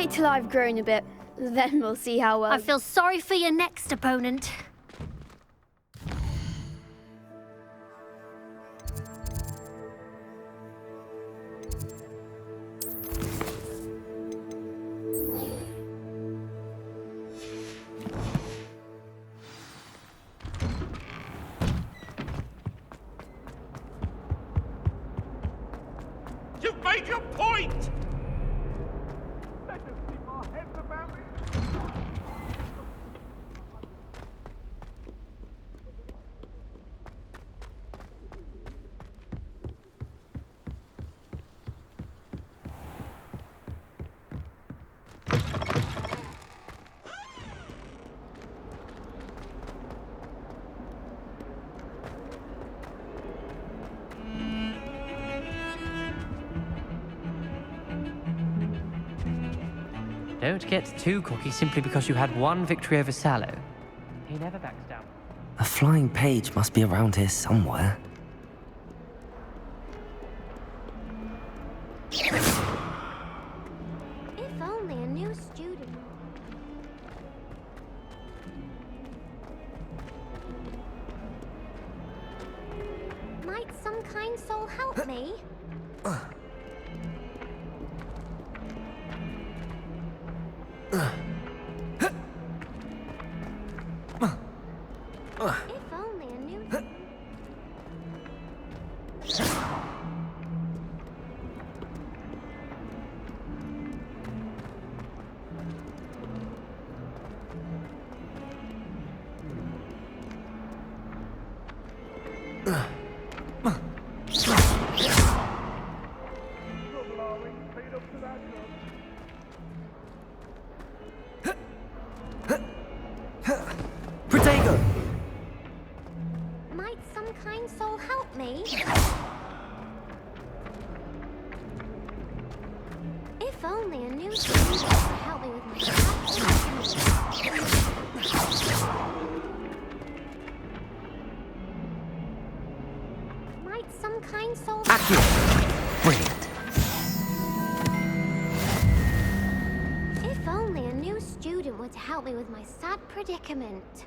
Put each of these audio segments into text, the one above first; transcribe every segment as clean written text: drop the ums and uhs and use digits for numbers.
wait till I've grown a bit. Then we'll see how well... I feel sorry for your next opponent. You've made your point! Let us keep our heads about it. Don't get too cocky simply because you had one victory over Sallow. He never backs down. A flying page must be around here somewhere. If only a new student. Might some kind soul help me? If only a new... Protego! Might some kind soul help me? If only a new student could help me with my Might some kind soul... Accurate! Brilliant. If only a new student would help me with my sad predicament.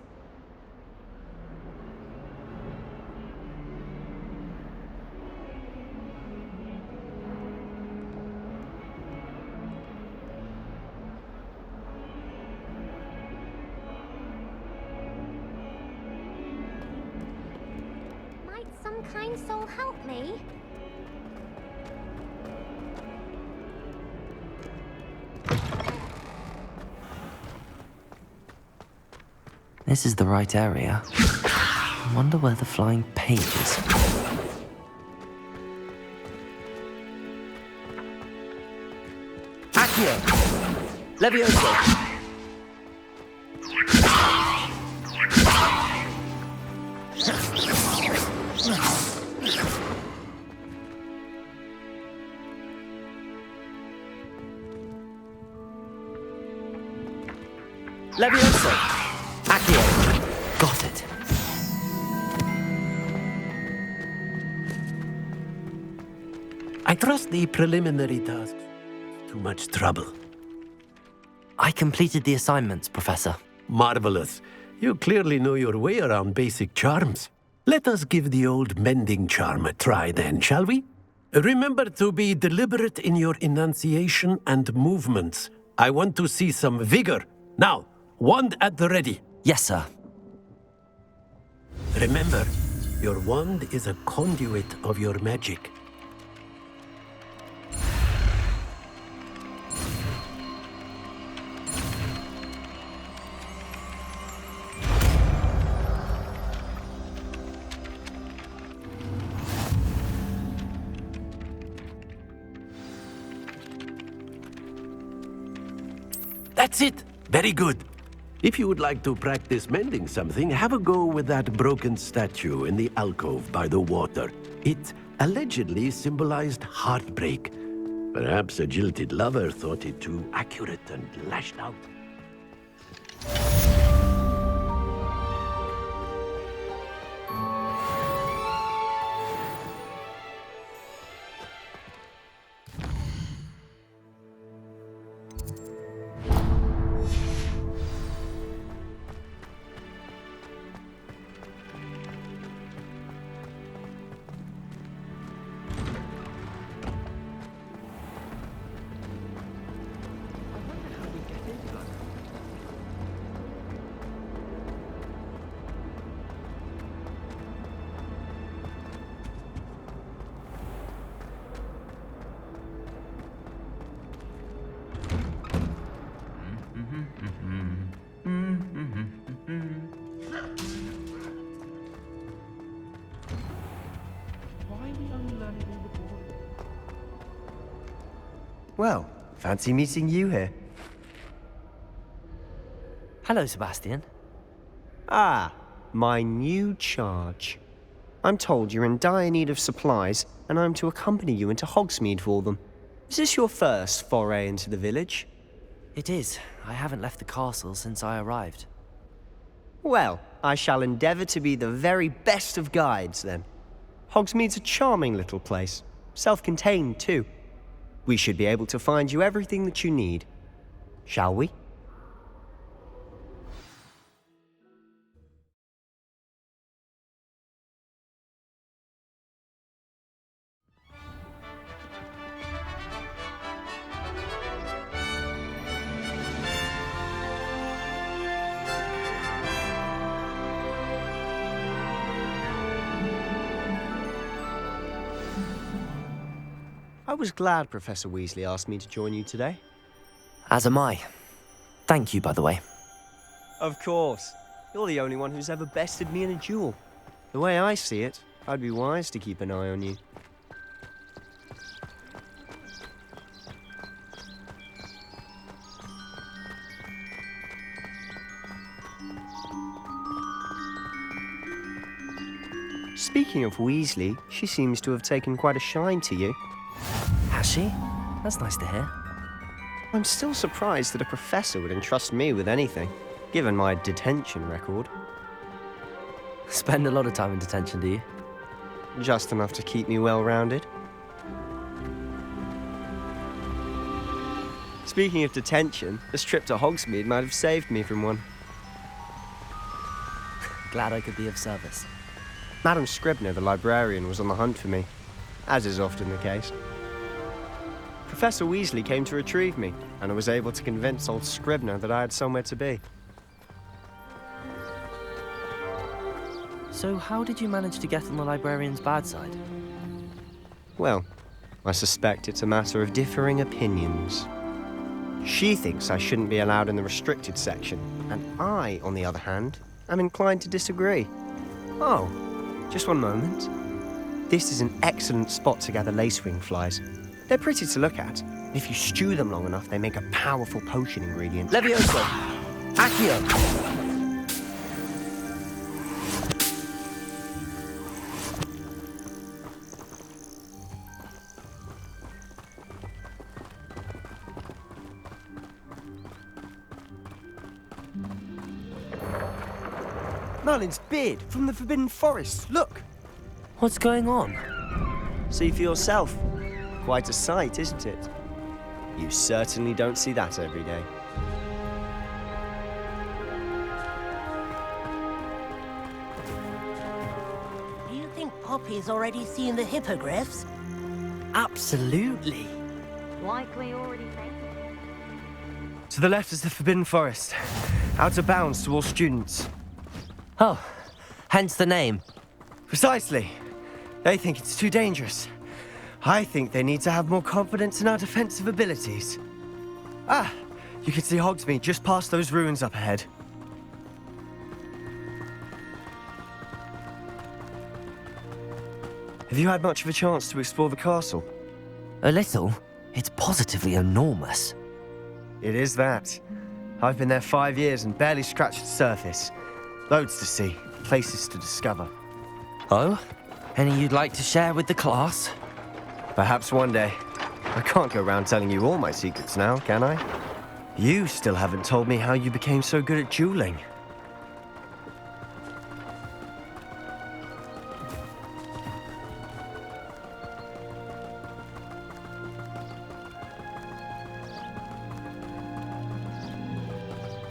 Might some kind soul help me? This is the right area. I wonder where the flying page is. Accio! Levioso! Levioso! Accio! Got it. I trust the preliminary tasks. Too much trouble. I completed the assignments, Professor. Marvelous. You clearly know your way around basic charms. Let us give the old mending charm a try then, shall we? Remember to be deliberate in your enunciation and movements. I want to see some vigor. Now, wand at the ready. Yes, sir. Remember, your wand is a conduit of your magic. That's it! Very good. If you would like to practice mending something, have a go with that broken statue in the alcove by the water. It allegedly symbolized heartbreak. Perhaps a jilted lover thought it too accurate and lashed out. Well, fancy meeting you here. Hello, Sebastian. Ah, my new charge. I'm told you're in dire need of supplies, and I'm to accompany you into Hogsmeade for them. Is this your first foray into the village? It is. I haven't left the castle since I arrived. Well, I shall endeavour to be the very best of guides, then. Hogsmeade's a charming little place. Self-contained, too. We should be able to find you everything that you need. Shall we? I was glad Professor Weasley asked me to join you today. As am I. Thank you, by the way. Of course. You're the only one who's ever bested me in a duel. The way I see it, I'd be wise to keep an eye on you. Speaking of Weasley, she seems to have taken quite a shine to you. Has she? That's nice to hear. I'm still surprised that a professor would entrust me with anything, given my detention record. Spend a lot of time in detention, do you? Just enough to keep me well-rounded. Speaking of detention, this trip to Hogsmeade might have saved me from one. Glad I could be of service. Madam Scribner, the librarian, was on the hunt for me, as is often the case. Professor Weasley came to retrieve me, and I was able to convince old Scribner that I had somewhere to be. So how did you manage to get on the librarian's bad side? Well, I suspect it's a matter of differing opinions. She thinks I shouldn't be allowed in the restricted section, and I, on the other hand, am inclined to disagree. Oh, just one moment. This is an excellent spot to gather lacewing flies. They're pretty to look at. If you stew them long enough, they make a powerful potion ingredient. Levioso! Accio! Merlin's beard from the Forbidden Forest. Look! What's going on? See for yourself. Quite a sight, isn't it? You certainly don't see that every day. Do you think Poppy's already seen the hippogriffs? Absolutely. Likely already made. To the left is the Forbidden Forest. Out of bounds to all students. Oh, hence the name. Precisely. They think it's too dangerous. I think they need to have more confidence in our defensive abilities. Ah, you can see Hogsmeade just past those ruins up ahead. Have you had much of a chance to explore the castle? A little. It's positively enormous. It is that. I've been there 5 years and barely scratched the surface. Loads to see, places to discover. Oh? Any you'd like to share with the class? Perhaps one day. I can't go around telling you all my secrets now, can I? You still haven't told me how you became so good at dueling.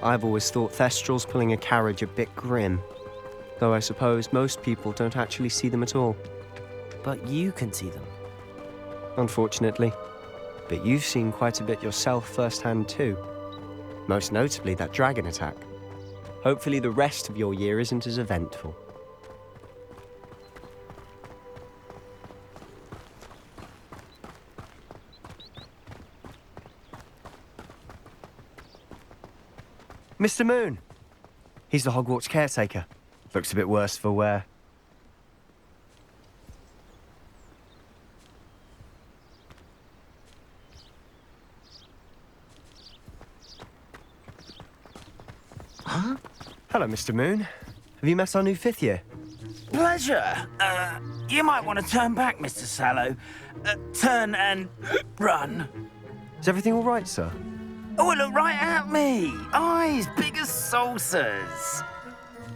I've always thought Thestrals pulling a carriage a bit grim, though I suppose most people don't actually see them at all. But you can see them. Unfortunately. But you've seen quite a bit yourself firsthand too. Most notably that dragon attack. Hopefully the rest of your year isn't as eventful. Mr. Moon! He's the Hogwarts caretaker. Looks a bit worse for wear. Hello, Mr. Moon. Have you met our new 5th year? Pleasure. You might want to turn back, Mr. Sallow. Turn and run. Is everything all right, sir? Oh, look right at me. Eyes big as saucers.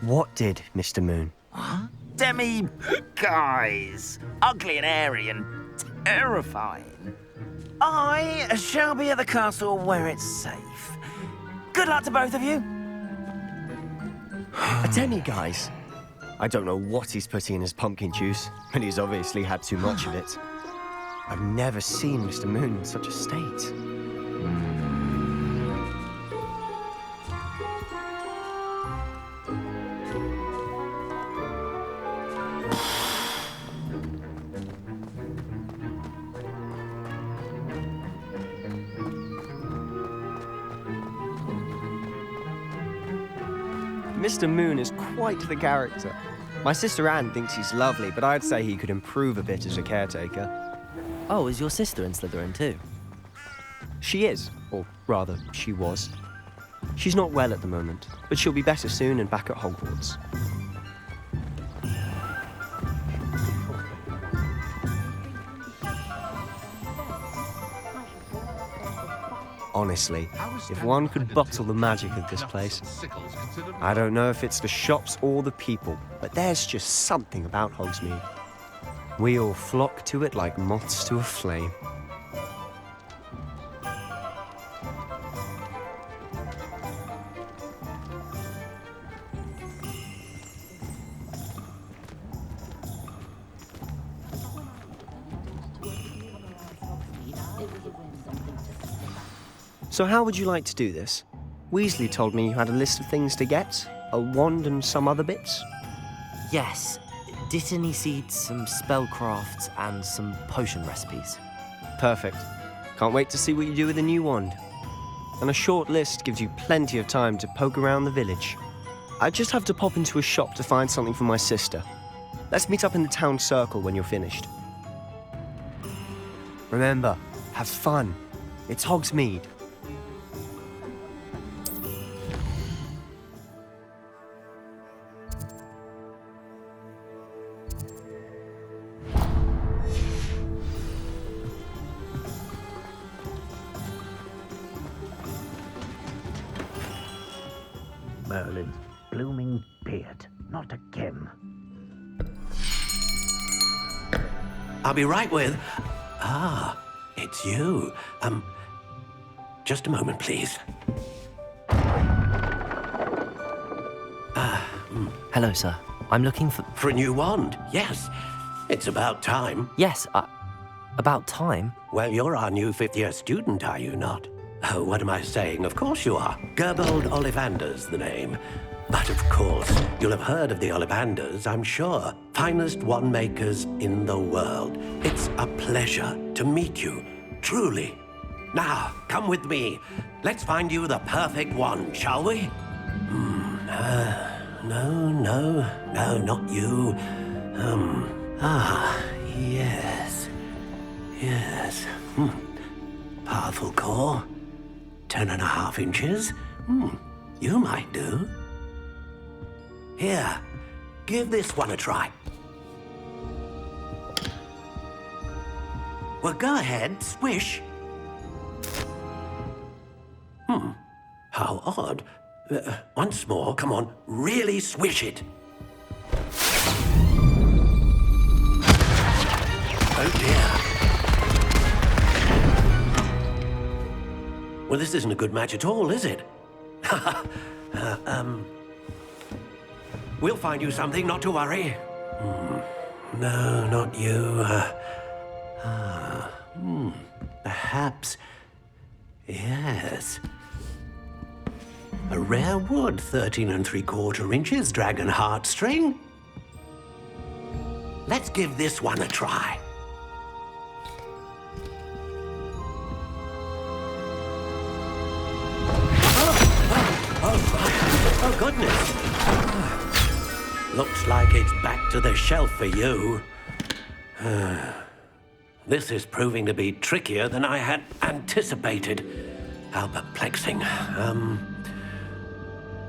What did, Mr. Moon? Demi guys. Ugly and airy and terrifying. I shall be at the castle where it's safe. Good luck to both of you. A demi-guise? I don't know what he's putting in his pumpkin juice, but he's obviously had too much of it. I've never seen Mr. Moon in such a state. Mr. Moon is quite the character. My sister Anne thinks he's lovely, but I'd say he could improve a bit as a caretaker. Oh, is your sister in Slytherin too? She is, or rather, she was. She's not well at the moment, but she'll be better soon and back at Hogwarts. Honestly, if one could bottle the magic of this place. I don't know if it's the shops or the people, but there's just something about Hogsmeade. We all flock to it like moths to a flame. So how would you like to do this? Weasley told me you had a list of things to get, a wand and some other bits. Yes. Dittany seeds, some spellcrafts, and some potion recipes. Perfect. Can't wait to see what you do with the new wand. And a short list gives you plenty of time to poke around the village. I just have to pop into a shop to find something for my sister. Let's meet up in the town circle when you're finished. Remember, have fun. It's Hogsmeade. Merlin's blooming beard. Not again. I'll be right with... Ah, it's you. Just a moment, please. Hello, sir. I'm looking for... For a new wand, yes. It's about time. Yes, about time? Well, you're our new 5th-year student, are you not? Oh, what am I saying? Of course you are. Gerbold Ollivander's the name. But of course, you'll have heard of the Ollivanders, I'm sure. Finest wand makers in the world. It's a pleasure to meet you, truly. Now, come with me. Let's find you the perfect wand, shall we? No, not you. Yes. Powerful core. 10.5 inches. You might do. Here, give this one a try. Well, go ahead, swish. How odd. Once more, come on, really swish it. Oh dear. Well, this isn't a good match at all, is it? We'll find you something, not to worry. No, not you. Perhaps... Yes. A rare wood, 13 3/4 inches, dragon heartstring. Let's give this one a try. Oh, goodness. Looks like it's back to the shelf for you. This is proving to be trickier than I had anticipated. How perplexing.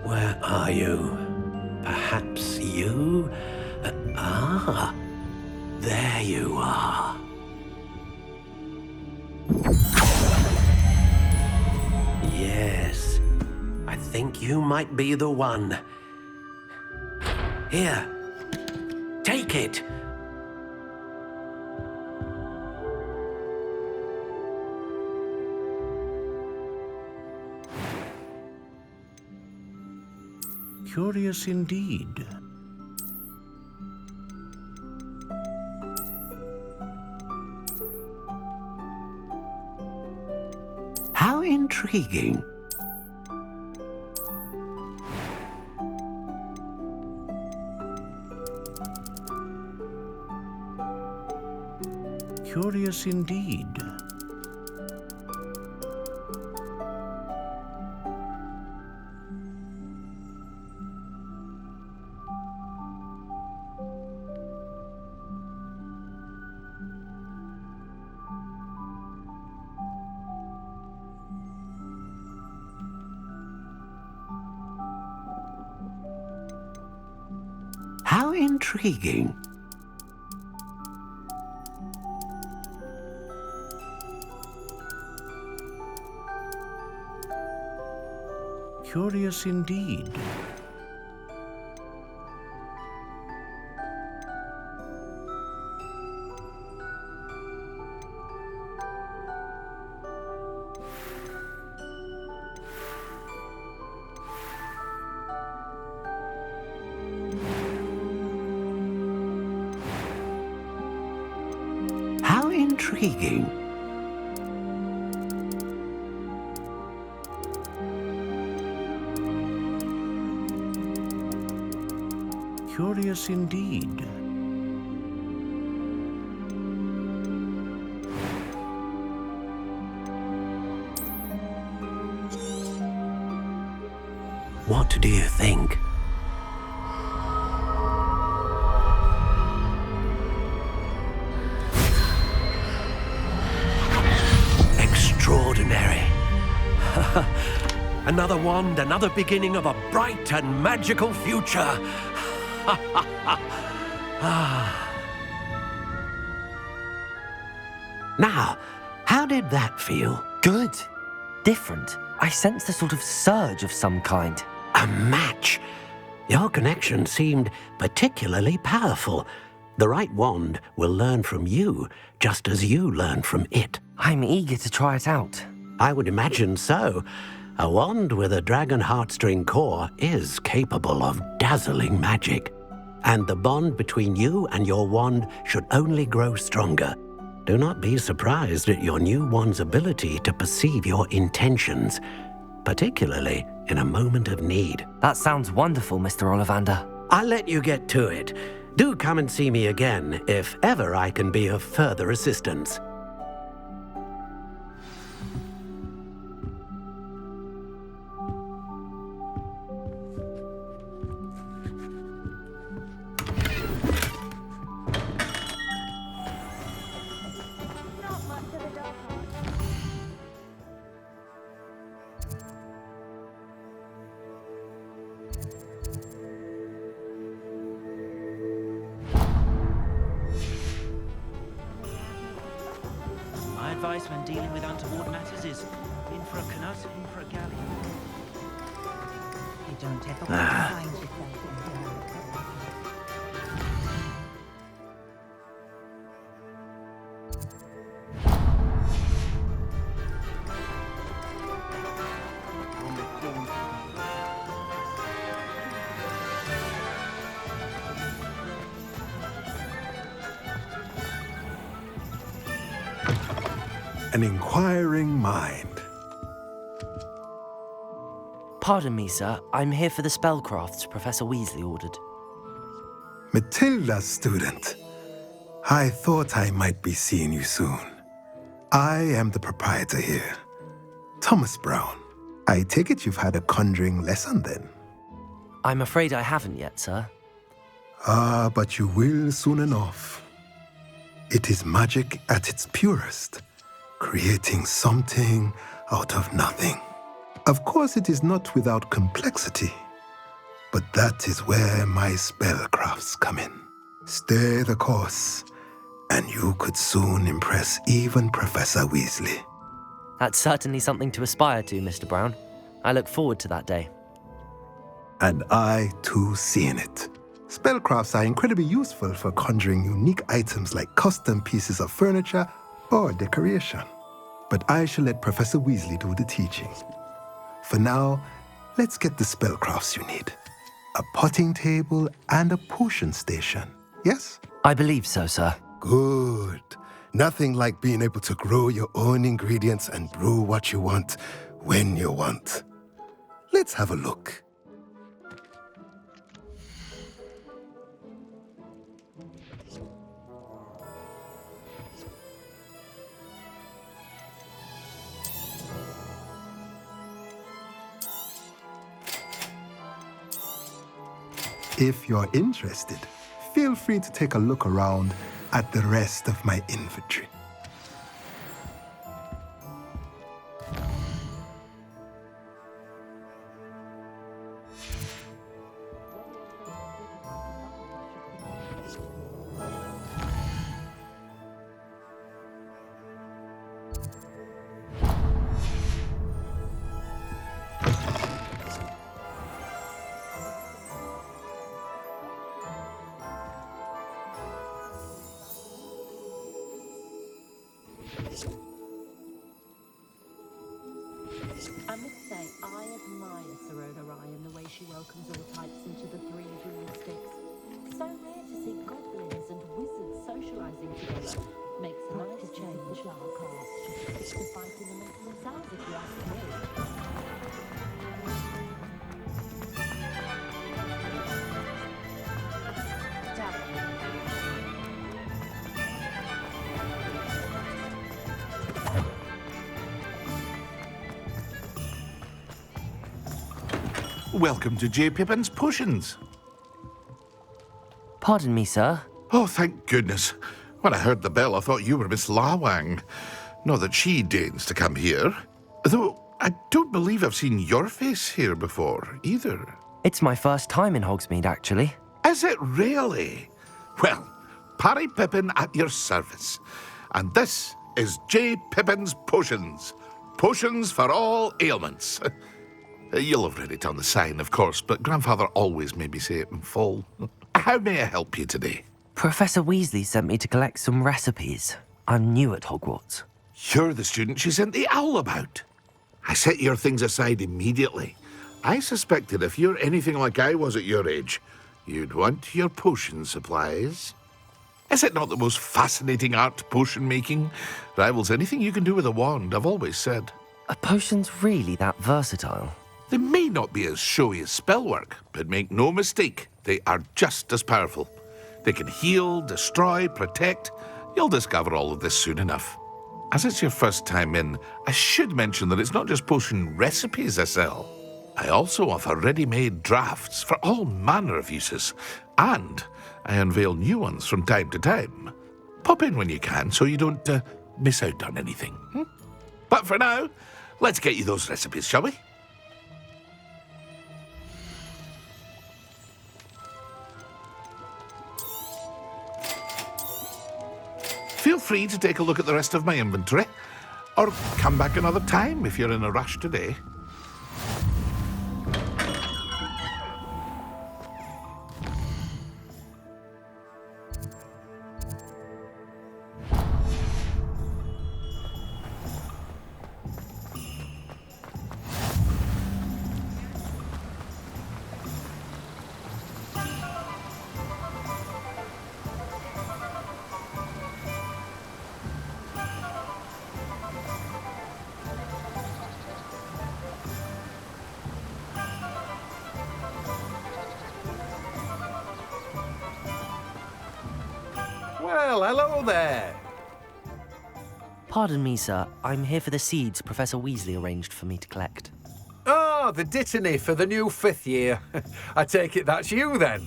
Where are you? Perhaps you? There you are. Yes, I think you might be the one. Here, take it. Curious indeed. How intriguing. Curious indeed. How intriguing. Curious indeed. How intriguing. Curious indeed. What do you think? Extraordinary. Another wand, another beginning of a bright and magical future. Now, how did that feel? Good. Different. I sensed a sort of surge of some kind. A match. Your connection seemed particularly powerful. The right wand will learn from you, just as you learn from it. I'm eager to try it out. I would imagine so. A wand with a dragon heartstring core is capable of dazzling magic. And the bond between you and your wand should only grow stronger. Do not be surprised at your new wand's ability to perceive your intentions, particularly in a moment of need. That sounds wonderful, Mr. Ollivander. I'll let you get to it. Do come and see me again if ever I can be of further assistance. My advice when dealing with untoward matters is in for a canut, in for a galley. You don't take a lot of time to An inquiring mind. Pardon me, sir. I'm here for the spellcrafts Professor Weasley ordered. Matilda's student. I thought I might be seeing you soon. I am the proprietor here, Thomas Brown. I take it you've had a conjuring lesson then? I'm afraid I haven't yet, sir. Ah, but you will soon enough. It is magic at its purest, creating something out of nothing. Of course, it is not without complexity. But that is where my spellcrafts come in. Stay the course, and you could soon impress even Professor Weasley. That's certainly something to aspire to, Mr. Brown. I look forward to that day. And I, too, see in it. Spellcrafts are incredibly useful for conjuring unique items like custom pieces of furniture or decoration. But I shall let Professor Weasley do the teaching. For now, let's get the spellcrafts you need. A potting table and a potion station, yes? I believe so, sir. Good. Nothing like being able to grow your own ingredients and brew what you want, when you want. Let's have a look. If you're interested, feel free to take a look around at the rest of my inventory. I must say, I admire Sirona Ryan, the way she welcomes all types into the Three Jewel Sticks. So rare to see goblins and wizards socializing together. Makes a nice change. The dark arts. It's the fighting amongst themselves, if you ask me. Welcome to J. Pippin's Potions. Pardon me, sir. Oh, thank goodness. When I heard the bell, I thought you were Miss Lawang. Not that she deigns to come here. Though I don't believe I've seen your face here before, either. It's my first time in Hogsmeade, actually. Is it really? Well, Parry Pippin at your service. And this is J. Pippin's Potions. Potions for all ailments. You'll have read it on the sign, of course, but Grandfather always made me say it in full. How may I help you today? Professor Weasley sent me to collect some recipes. I'm new at Hogwarts. You're the student she sent the owl about. I set your things aside immediately. I suspected if you're anything like I was at your age, you'd want your potion supplies. Is it not the most fascinating art, potion making? Rivals anything you can do with a wand, I've always said. Are potions really that versatile? They may not be as showy as spellwork, but make no mistake, they are just as powerful. They can heal, destroy, protect. You'll discover all of this soon enough. As it's your first time in, I should mention that it's not just potion recipes I sell. I also offer ready-made drafts for all manner of uses, and I unveil new ones from time to time. Pop in when you can so you don't miss out on anything. But for now, let's get you those recipes, shall we? Feel free to take a look at the rest of my inventory, or come back another time if you're in a rush today. Well, hello there. Pardon me, sir. I'm here for the seeds Professor Weasley arranged for me to collect. Oh, the dittany for the new 5th year. I take it that's you, then.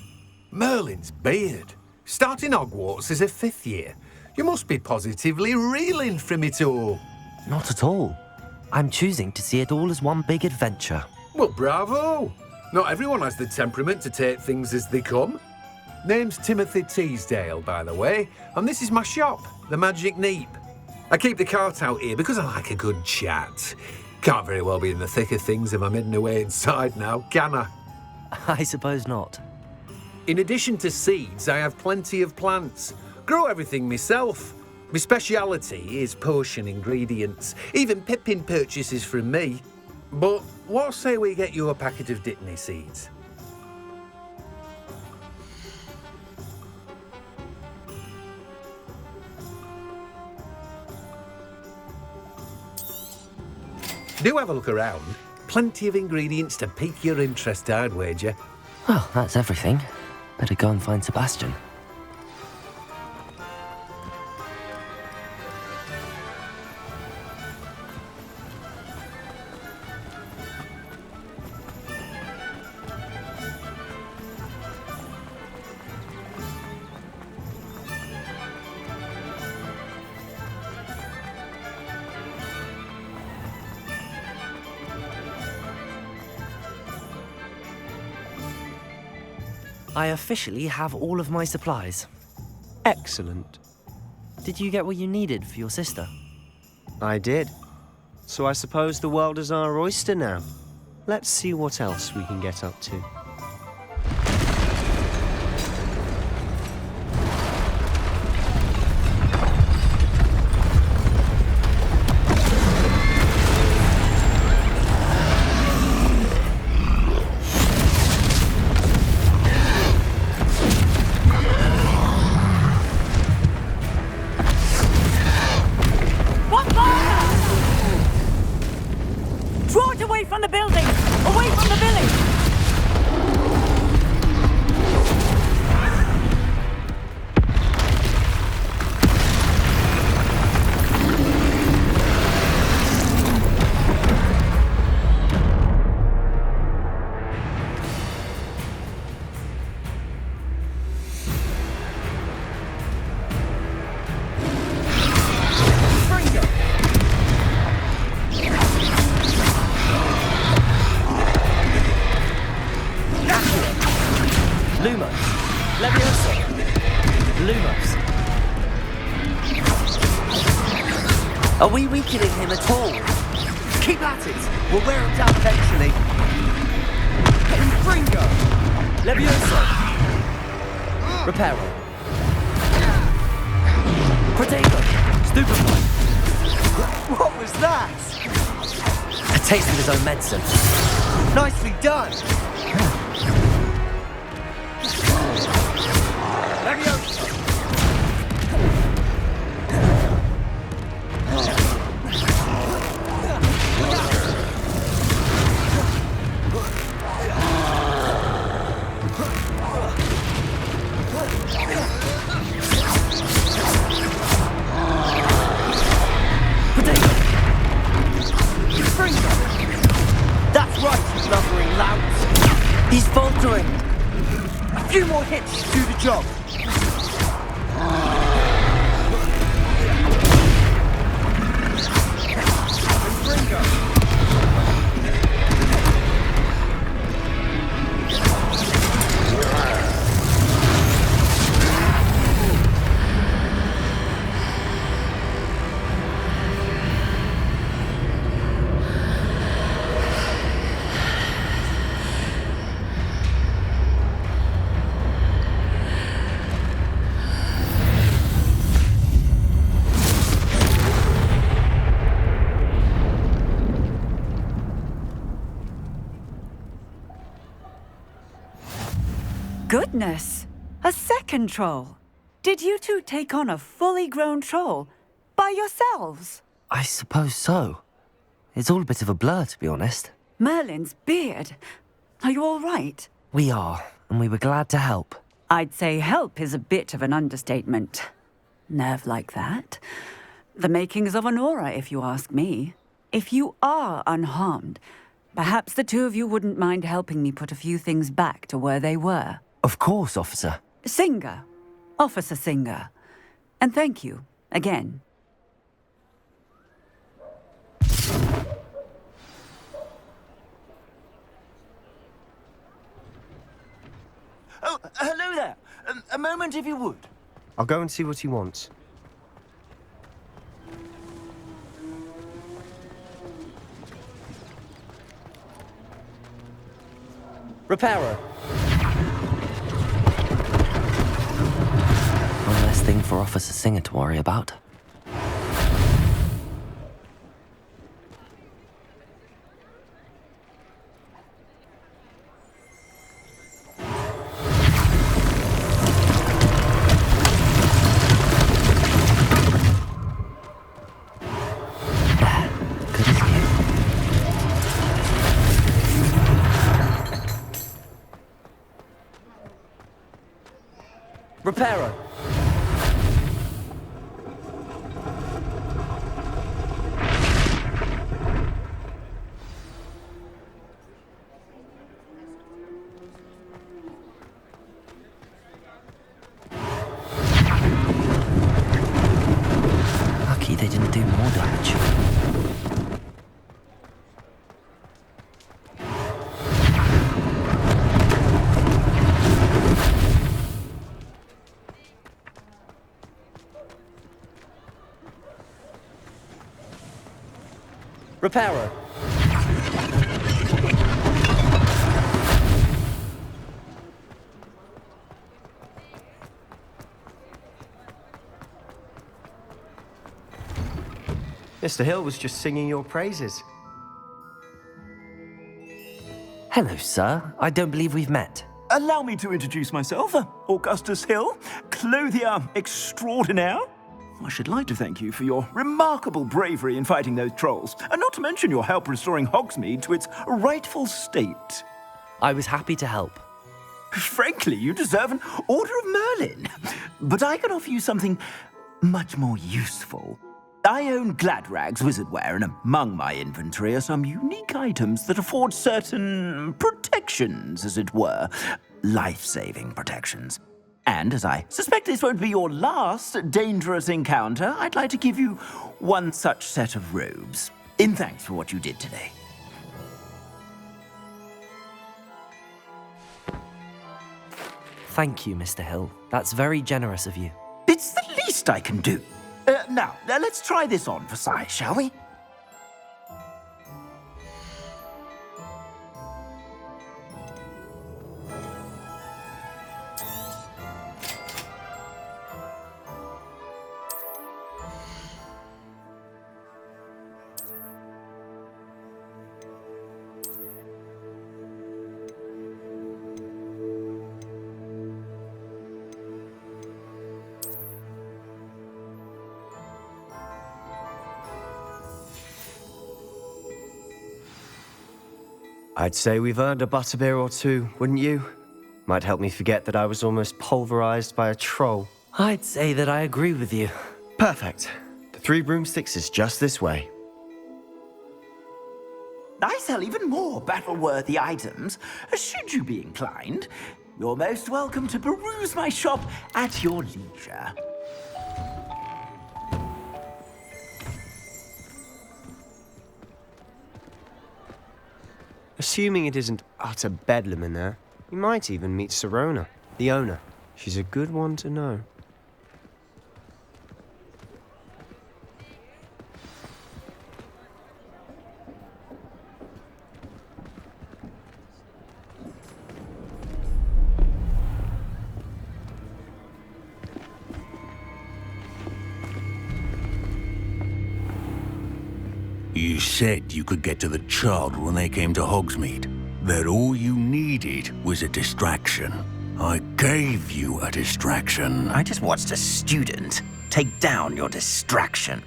Merlin's beard. Starting Hogwarts as a 5th year. You must be positively reeling from it all. Not at all. I'm choosing to see it all as one big adventure. Well, bravo. Not everyone has the temperament to take things as they come. Name's Timothy Teasdale, by the way, and this is my shop, the Magic Neep. I keep the cart out here because I like a good chat. Can't very well be in the thick of things if I'm hidden away inside now, can I? I suppose not. In addition to seeds, I have plenty of plants. Grow everything myself. My speciality is potion ingredients. Even Pippin purchases from me. But what say we get you a packet of Dittany seeds? Do have a look around. Plenty of ingredients to pique your interest, I'd wager. Well, that's everything. Better go and find Sebastian. I officially have all of my supplies. Excellent. Did you get what you needed for your sister? I did. So I suppose the world is our oyster now. Let's see what else we can get up to. Draw it away from the building! Away from the village! Lumos. Leviosa. Lumos. Are we weakening him at all? Keep at it. We'll wear him down eventually. Fringo. Leviosa. Reparo. Protego. Stupefy. What was that? A taste of his own medicine. Nicely done. That's right, you blubbering lout. He's faltering. A few more hits to do the job. Goodness! A second troll! Did you two take on a fully grown troll by yourselves? I suppose so. It's all a bit of a blur, to be honest. Merlin's beard. Are you all right? We are, and we were glad to help. I'd say help is a bit of an understatement. Nerve like that. The makings of an aura, if you ask me. If you are unharmed, perhaps the two of you wouldn't mind helping me put a few things back to where they were. Of course, officer. Singer. Officer Singer. And thank you, again. Oh, hello there. A moment, if you would. I'll go and see what he wants. Reparo. One less thing for Officer Singer to worry about. Reparo. Lucky they didn't do more damage. Reparo. Mr. Hill was just singing your praises. Hello, sir. I don't believe we've met. Allow me to introduce myself, Augustus Hill, clothier extraordinaire. I should like to thank you for your remarkable bravery in fighting those trolls, and not to mention your help restoring Hogsmeade to its rightful state. I was happy to help. Frankly, you deserve an Order of Merlin. But I can offer you something much more useful. I own Gladrag's wizardware, and among my inventory are some unique items that afford certain protections, as it were. Life-saving protections. And as I suspect this won't be your last dangerous encounter, I'd like to give you one such set of robes, in thanks for what you did today. Thank you, Mr. Hill. That's very generous of you. It's the least I can do. Now, let's try this on for size, shall we? I'd say we've earned a butterbeer or two, wouldn't you? Might help me forget that I was almost pulverized by a troll. I'd say that I agree with you. Perfect. The 3 broomsticks is just this way. I sell even more battle-worthy items. Should you be inclined, you're most welcome to peruse my shop at your leisure. Assuming it isn't utter bedlam in there, you might even meet Sirona, the owner. She's a good one to know. You said you could get to the child when they came to Hogsmeade. That all you needed was a distraction. I gave you a distraction. I just watched a student take down your distraction.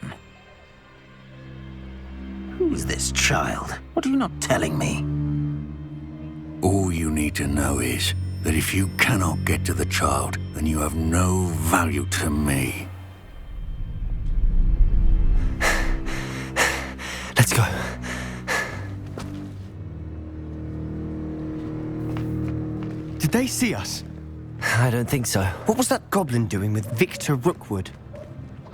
Who's this child? What are you not telling me? All you need to know is that if you cannot get to the child, then you have no value to me. Let's go. Did they see us? I don't think so. What was that goblin doing with Victor Rookwood?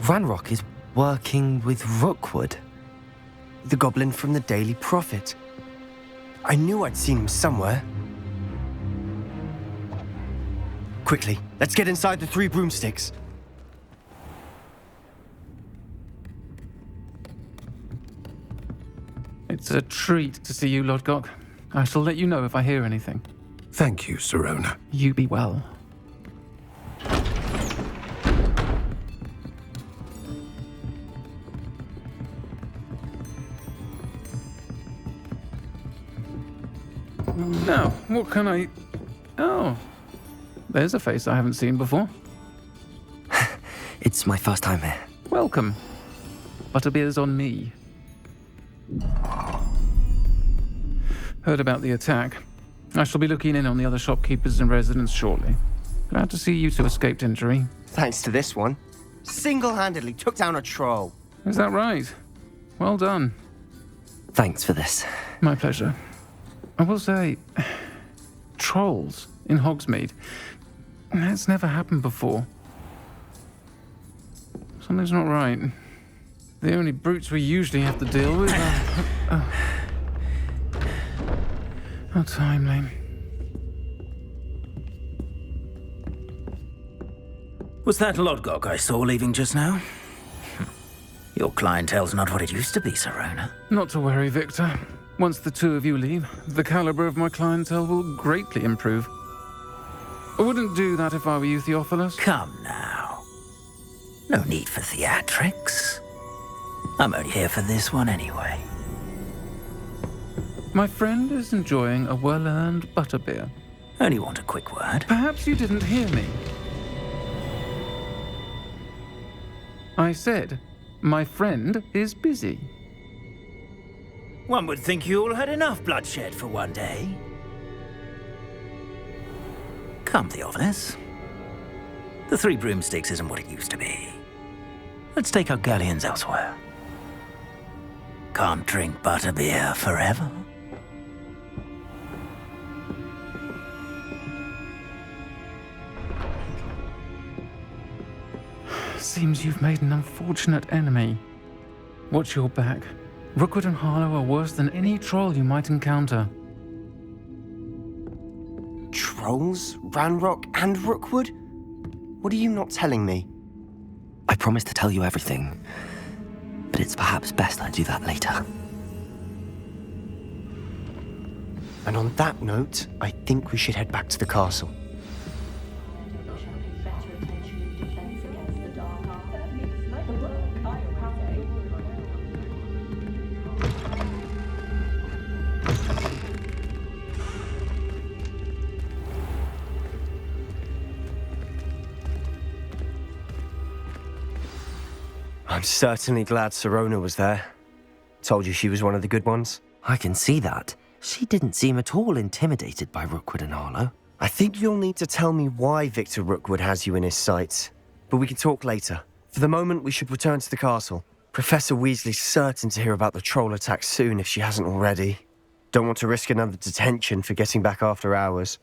Ranrock is working with Rookwood. The goblin from the Daily Prophet. I knew I'd seen him somewhere. Quickly, let's get inside the three broomsticks. It's a treat to see you, Lodgok. I shall let you know if I hear anything. Thank you, Sirona. You be well. Now, what can I... Oh, there's a face I haven't seen before. It's my first time here. Welcome. Butterbeer's on me. Heard about the attack. I shall be looking in on the other shopkeepers and residents shortly. Glad to see you two escaped injury. Thanks to this one. Single-handedly took down a troll. Is that right? Well done. Thanks for this. My pleasure. I will say, trolls in Hogsmeade. That's never happened before. Something's not right. The only brutes we usually have to deal with are... How timely. Was that Lodgok I saw leaving just now? Your clientele's not what it used to be, Sirona. Not to worry, Victor. Once the two of you leave, the caliber of my clientele will greatly improve. I wouldn't do that if I were you, Theophilus. Come now. No need for theatrics. I'm only here for this one anyway. My friend is enjoying a well-earned butterbeer. Only want a quick word. Perhaps you didn't hear me. I said, my friend is busy. One would think you all had enough bloodshed for one day. Come, Theophilus. The Three Broomsticks isn't what it used to be. Let's take our galleons elsewhere. Can't drink butterbeer forever. Seems you've made an unfortunate enemy. Watch your back. Rookwood and Harlow are worse than any troll you might encounter. Trolls? Ranrock and Rookwood? What are you not telling me? I promised to tell you everything, but it's perhaps best I do that later. And on that note, I think we should head back to the castle. I'm certainly glad Sirona was there. Told you she was one of the good ones. I can see that. She didn't seem at all intimidated by Rookwood and Harlow. I think you'll need to tell me why Victor Rookwood has you in his sights. But we can talk later. For the moment, we should return to the castle. Professor Weasley's certain to hear about the troll attack soon if she hasn't already. Don't want to risk another detention for getting back after hours.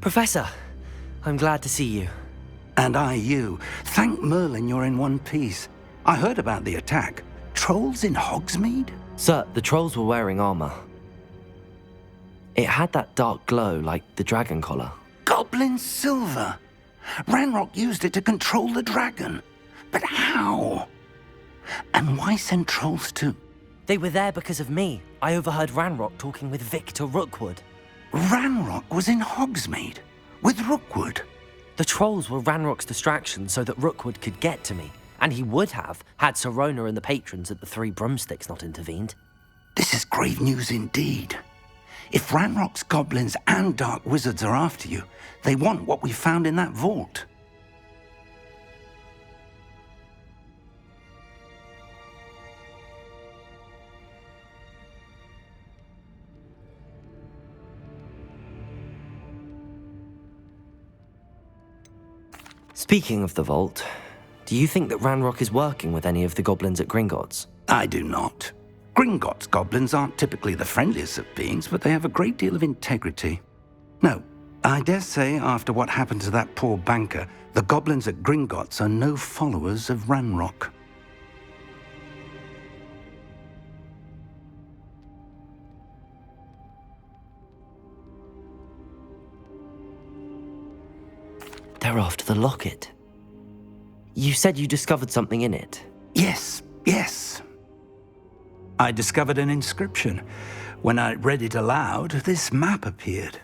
Professor, I'm glad to see you. And I you. Thank Merlin you're in one piece. I heard about the attack. Trolls in Hogsmeade? Sir, the trolls were wearing armor. It had that dark glow like the dragon collar. Goblin silver. Ranrock used it to control the dragon. But how? And why send trolls to... They were there because of me. I overheard Ranrock talking with Victor Rookwood. Ranrock was in Hogsmeade? With Rookwood? The trolls were Ranrock's distraction so that Rookwood could get to me. And he would have, had Sirona and the patrons at the Three Broomsticks not intervened. This is grave news indeed. If Ranrock's goblins and dark wizards are after you, they want what we found in that vault. Speaking of the vault, do you think that Ranrock is working with any of the goblins at Gringotts? I do not. Gringotts goblins aren't typically the friendliest of beings, but they have a great deal of integrity. No, I dare say after what happened to that poor banker, the goblins at Gringotts are no followers of Ranrock. They're after the locket. You said you discovered something in it. Yes. I discovered an inscription. When I read it aloud, this map appeared.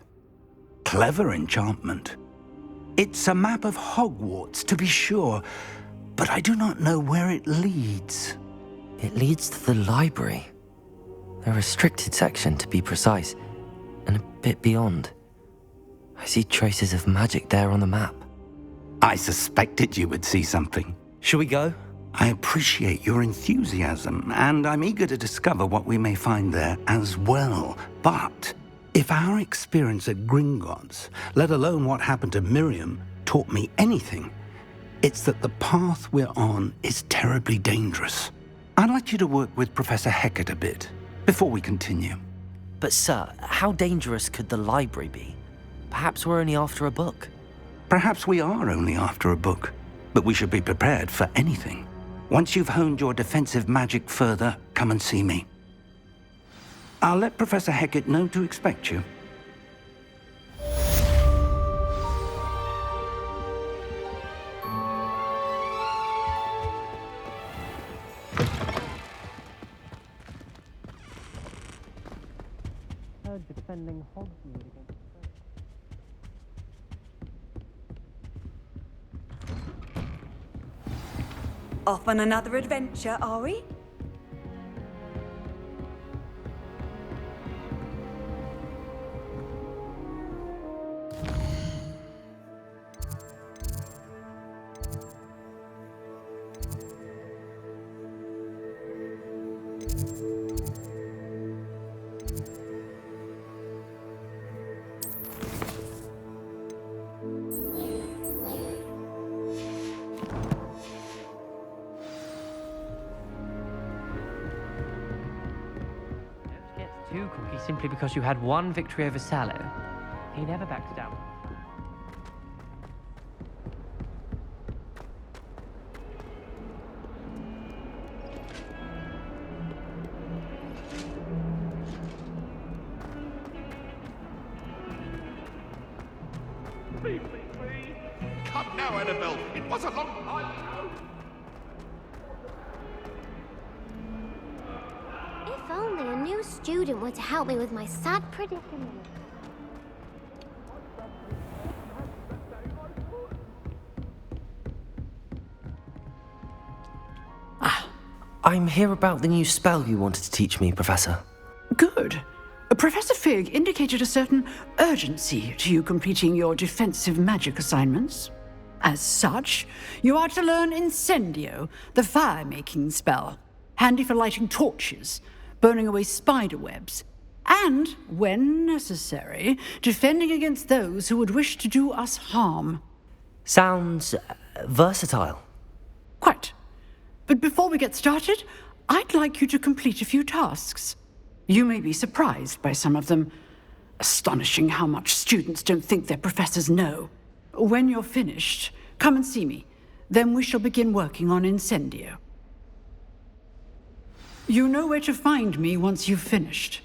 Clever enchantment. It's a map of Hogwarts, to be sure, but I do not know where it leads. It leads to the library. A restricted section, to be precise, and a bit beyond. I see traces of magic there on the map. I suspected you would see something. Shall we go? I appreciate your enthusiasm, and I'm eager to discover what we may find there as well. But if our experience at Gringotts, let alone what happened to Miriam, taught me anything, it's that the path we're on is terribly dangerous. I'd like you to work with Professor Hecat a bit before we continue. But sir, how dangerous could the library be? Perhaps we're only after a book. Perhaps we are only after a book, but we should be prepared for anything. Once you've honed your defensive magic further, come and see me. I'll let Professor Hecat know to expect you. Defending Hogsmeade against... Off on another adventure, are we? Too cocky simply because you had one victory over Sallow. He never backs down. Please. Come now, Annabelle. It was a long time ago. If only a new student were to help me with my sad predicament. I'm here about the new spell you wanted to teach me, Professor. Good. Professor Fig indicated a certain urgency to you completing your defensive magic assignments. As such, you are to learn Incendio, the fire-making spell, handy for lighting torches, burning away spider webs, and, when necessary, defending against those who would wish to do us harm. Sounds versatile. Quite. But before we get started, I'd like you to complete a few tasks. You may be surprised by some of them. Astonishing how much students don't think their professors know. When you're finished, come and see me. Then we shall begin working on Incendio. You know where to find me once you've finished.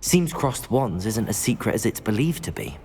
Seems crossed wands isn't as secret as it's believed to be.